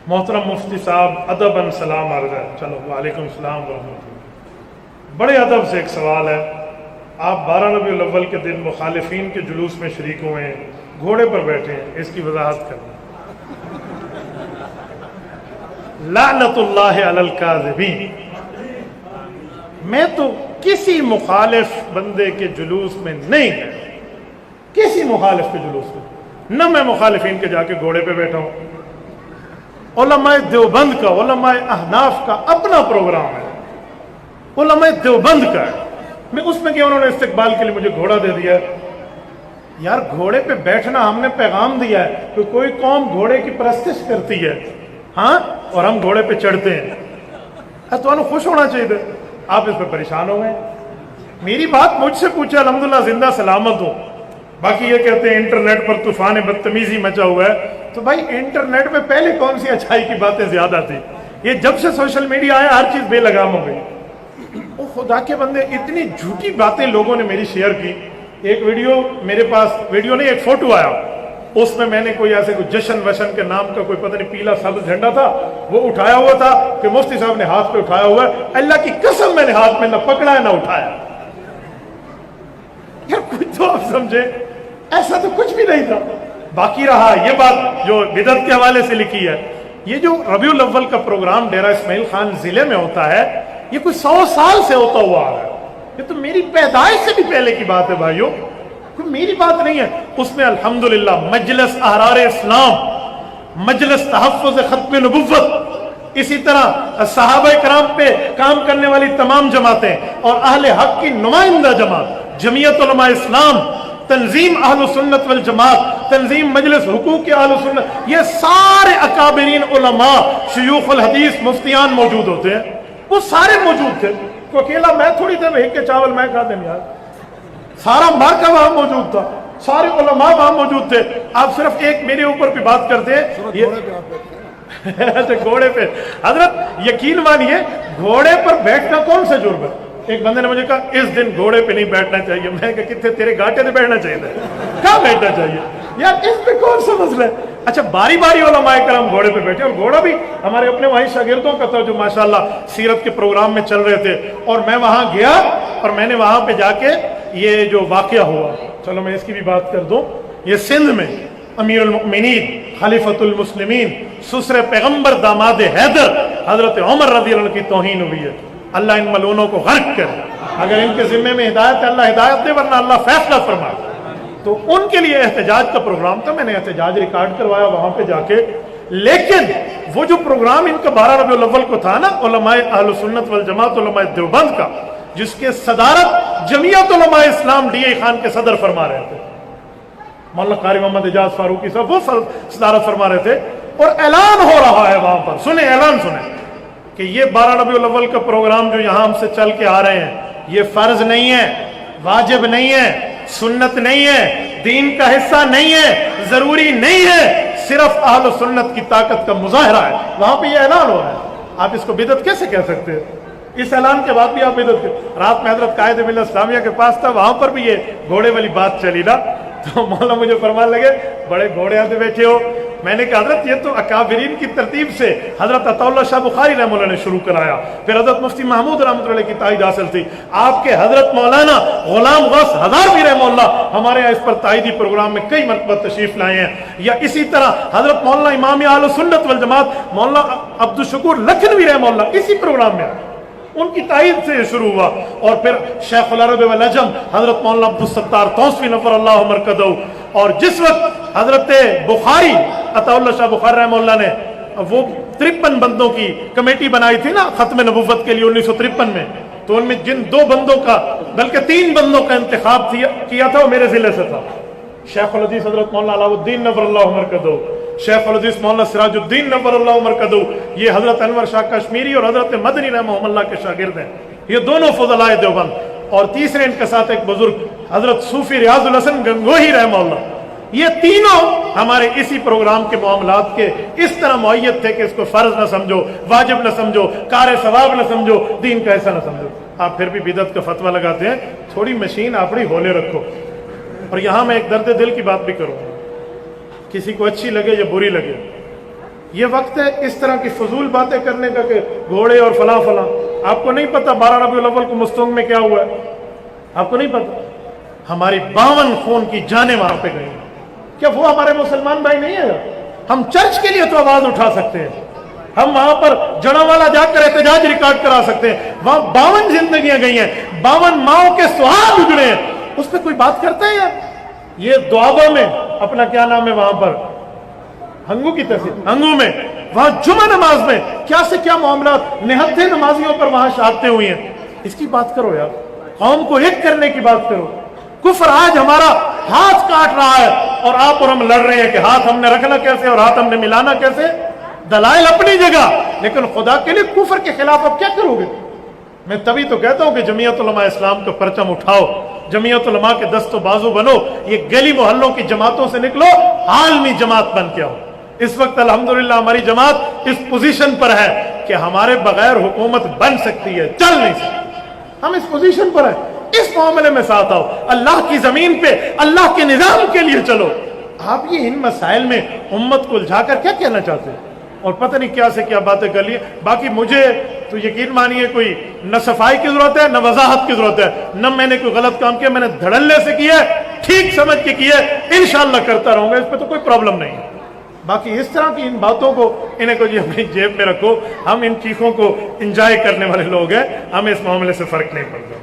मोहतरम मुफ्ती साहब अदबन सलाम अर्ज़ है। चलो वालेकुम सलाम वरहमतुल्लाह। बड़े अदब से एक सवाल है, आप 12 रबीउल अव्वल के दिन मुखालिफिन के जुलूस में शरीक हुए हैं, घोड़े पर बैठे हैं, इसकी वजाहत करना। लानतुल्लाह अलल काज़िबीन। मैं तो किसी मुखालिफ बंदे के जुलूस में नहीं गया, किसी मुखालिफ के जुलूस में न मैं मुखालिफिन के जाके घोड़े पे बैठा हूँ। उलमाए देवबंद का, उलमाए अहनाफ का अपना प्रोग्राम है, उलमाए देवबंद का है, मैं उसमें क्या उन्होंने इस्तिकबाल के लिए मुझे घोड़ा दे दिया। यार घोड़े पे बैठना हमने पैगाम दिया है कि कोई कौम घोड़े की परस्तिश करती है, हाँ, और हम घोड़े पे चढ़ते हैं, तो हमें खुश होना चाहिए। आप इस पे परेशान हो गए। मेरी बात मुझसे पूछे, अल्हम्दुलिल्लाह जिंदा सलामत हो। बाकी ये कहते हैं इंटरनेट पर तूफान बदतमीजी मचा हुआ है, तो भाई इंटरनेट पे पहले कौन सी अच्छाई की बातें ज्यादा थी? ये जब से सोशल मीडिया आया हर चीज बेलगाम हो गई। ओ खुदा के बंदे, इतनी झूठी बातें लोगों ने मेरी शेयर की। एक वीडियो मेरे पास, वीडियो नहीं एक फोटो आया, उसमें मैंने कोई ऐसे कोई जश्न वशन के नाम का कोई पता नहीं पीला सब्ज झंडा था, वो उठाया हुआ था कि मुफ्ती साहब ने हाथ पे उठाया हुआ है। अल्लाह की कसम मैंने हाथ में न पकड़ा है न उठाया। यार कुछ तो आप समझे, ऐसा तो कुछ भी नहीं था। बाकी रहा ये बात जो बिदअत के हवाले से लिखी है, ये जो रबीउल अव्वल का प्रोग्राम डेरा इस्माइल खान जिले में होता है, ये कोई 100 साल से होता हुआ आ रहा है। ये तो मेरी पैदाइश से भी पहले की बात है भाइयों, कोई मेरी बात नहीं है। उसमें अल्हम्दुलिल्लाह मजलिस अहरार इस्लाम, मजलिस तहफ़्फ़ुज़ खत्म नबुव्वत, इसी तरह सहाबा किराम पे काम करने वाली तमाम जमातें और अहले हक की नुमाइंदा जमात, जमीयत उलमा इस्लाम, तंजीम अहलुस सुन्नत वल जमात, तंजीम मजलिस हुकूक के अहलुस सुन्नत, ये सारे अकाबिरीन उलमा, शयूखुल हदीस, मुफ्तियान मौजूद होते हैं। वो सारे मौजूद थे। तो अकेला मैं थोड़ी थे भेज के चावल मैं खा दें यार, सारा मार्का वहां मौजूद था, सारे उलमा वहां मौजूद थे। आप सिर्फ एक मेरे ऊपर भी बात करते हैं, ये घोड़े पे हजरत यकीन मानिए, घोड़े पर बैठना कौन सा जुर्म है? एक बंदे ने मुझे कहा इस दिन घोड़े पे नहीं बैठना चाहिए। मैंने कहा कितने तेरे घाटे पे बैठना चाहिए था, कहाँ बैठना चाहिए यार, इस पे कौन सा मसला है? अच्छा बारी बारी उलमाए करम घोड़े पे बैठे, और घोड़ा भी हमारे अपने वहीं शागिर्दों का था जो माशाल्लाह सीरत के प्रोग्राम में चल रहे थे। और मैं वहां गया और मैंने वहां पे जाके ये जो वाकया हुआ, चलो मैं इसकी भी बात कर दूं। ये सिंध में अमीरुल मुमिनीन खलीफतुल मुस्लिमीन सुसरे पैगंबर दामाद हैदर हजरत उमर रज़ियल्लाहु अन्हु की तौहीन हुई है। अल्लाह इन मलूनों को गर्क करे। अगर इनके जिम्मे में हिदायत है अल्लाह हिदायत दे, वरना अल्लाह फैसला फरमाए। तो उनके लिए एहतजाज का प्रोग्राम था, मैंने एहतजाज रिकॉर्ड करवाया वहां पे जाके। लेकिन वो जो प्रोग्राम इनका 12 रबीउल अव्वल को था ना, उलमाए अहलुस सुन्नत वल जमात, उलमाए देवबंद का, जिसके सदारत जमीयत उलमाए इस्लाम DI खान के सदर फरमा रहे थे, मौलाना कारी मोहम्मद एजाज फारूकी साहब, वो सदारत फरमा रहे थे। और ऐलान हो रहा है वहां पर, सुने ऐलान सुने कि ये 12 रबीउल अव्वल का प्रोग्राम जो यहां हमसे चल के आ रहे हैं, ये फर्ज नहीं है, वाजिब नहीं है, सुन्नत नहीं है, दीन का हिस्सा नहीं है, जरूरी नहीं है, सिर्फ अहल सुन्नत की ताकत का मुजाहरा है। वहां पे ये ऐलान हो रहा है, आप इसको बिदअत कैसे कह सकते हैं? इस ऐलान के बाद भी आप बिदअत। रात में हजरत कायद मिल्लत इस्लामिया के पास था, वहां पर भी ये घोड़े वाली बात चली ना, तो मौला मुझे फरमान लगे बड़े घोड़े आते बैठे हो। मैंने कहा हजरत ये तो अकाबिरीन की तरतीब से हजरत अताउल्लाह शाह बुखारी रहमतुल्लाह ने शुरू कराया, फिर हजरत मुफ्ती महमूद रहमतुल्लाह की ताईद हासिल थी, आपके हजरत मौलाना गुलाम गौस हज़ारवी रहमतुल्लाह हमारे यहाँ इस पर ताईदी प्रोग्राम में कई मरतबा तशरीफ लाए हैं। या इसी तरह हजरत मौलाना इमाम अहलुस सुन्नत वल जमात मौलाना अब्दुल शकूर लखनवी रहमतुल्लाह इसी प्रोग्राम में उनकी ताईद से शुरू हुआ। और फिर शेखुल अरब वल अजम हजरत मौलाना अब्दुल सत्तार तौसवी नफ़रल्लाहु मरकदहू, और जिस वक्त हजरत बुखारी अताउल्लाह शाह बुखारी रहमतुल्लाह ने वो 53 बंदों की कमेटी बनाई थी ना खत्म नबुव्वत के लिए 1953 में, तो उनमें जिन 2 बंदों का बल्कि 3 बंदों का इंतखाब किया था वो मेरे जिले से था। शेखुल हदीस हजरत मौलाना अलाउद्दीन नव्वरल्लाहु मरकदहू, शेखुल हदीस मौलाना सिराजुद्दीन नव्वरल्लाहु मरकदहू, ये हजरत अनवर शाह कश्मीरी और हजरत मदनी रहमहुल्लाह के शागिर्द हैं, ये दोनों फुज़लाए देवबंद। और तीसरे इनके साथ एक बुजुर्ग हजरत सूफी रियाजुल हसन गंगोही रहमहुल्लाह, ये तीनों हमारे इसी प्रोग्राम के मामलात के इस तरह मुअय्यद थे कि इसको फर्ज न समझो, वाजिब न समझो, कार सवाब न समझो, दीन का ऐसा न समझो। आप फिर भी बिदअत का फतवा लगाते हैं, थोड़ी मशीन अपनी होले रखो। और यहां मैं एक दर्द दिल की बात भी करूंगा, किसी को अच्छी लगे या बुरी लगे, یہ وقت ہے اس طرح کی فضول باتیں کرنے کا کہ گھوڑے اور فلاں فلاں. آپ کو نہیں پتا 12 ربیع الاول کو مستونگ میں کیا ہوا ہے؟ آپ کو نہیں پتا؟ ہماری 52 خون کی جانیں وہاں پہ گئی. کیا وہ ہمارے مسلمان بھائی نہیں ہیں؟ ہم چرچ کے لیے تو آواز اٹھا سکتے ہیں, ہم وہاں پر جڑا والا جا کر احتجاج ریکارڈ کرا سکتے ہیں. وہاں 52 زندگیاں گئی ہیں, 52 ماؤں کے سہاگ اجڑے ہیں, اس پہ کوئی بات کرتا ہے یار؟ یہ دعابہ میں اپنا کیا نام ہے وہاں پر ہنگو کی تحصیل ہنگو میں, وہاں جمعہ نماز میں کیا سے کیا معاملات نہتے نمازیوں پر وہاں شہادتیں ہوئی ہیں. اس کی بات کرو یار, قوم کو ایک کرنے کی بات کرو. کفر آج ہمارا ہاتھ کاٹ رہا ہے اور آپ اور ہم لڑ رہے ہیں کہ ہاتھ ہم نے رکھنا کیسے اور ہاتھ ہم نے ملانا کیسے. دلائل اپنی جگہ, لیکن خدا کے لیے کفر کے خلاف اب کیا کرو گے؟ میں تبھی تو کہتا ہوں کہ جمعیت علماء اسلام کا پرچم اٹھاؤ, جمعیت علماء کے دست و بازو بنو, یہ گلی محلوں کی جماعتوں سے نکلو, عالمی جماعت بن کے آؤ. اس وقت الحمدللہ ہماری جماعت اس پوزیشن پر ہے کہ ہمارے بغیر حکومت بن سکتی ہے, چل نہیں سکتی. ہم اس پوزیشن پر ہیں, اس معاملے میں ساتھ آؤ, اللہ کی زمین پہ اللہ کے نظام کے لیے چلو. آپ یہ ان مسائل میں امت کو الجھا کر کیا کہنا چاہتے ہیں اور پتہ نہیں کیا سے کیا باتیں کر لی. باقی مجھے تو یقین مانیے کوئی نہ صفائی کی ضرورت ہے نہ وضاحت کی ضرورت ہے, نہ میں نے کوئی غلط کام کیا, میں نے دھڑلے سے کیا ہے, ٹھیک سمجھ کے کیا ہے, انشاءاللہ کرتا رہوں گا, اس پہ تو کوئی پرابلم نہیں. باقی اس طرح کی ان باتوں کو انہیں کو جی اپنی جیب میں رکھو. ہم ان چیزوں کو انجوائے کرنے والے لوگ ہیں, ہمیں اس معاملے سے فرق نہیں پڑتا.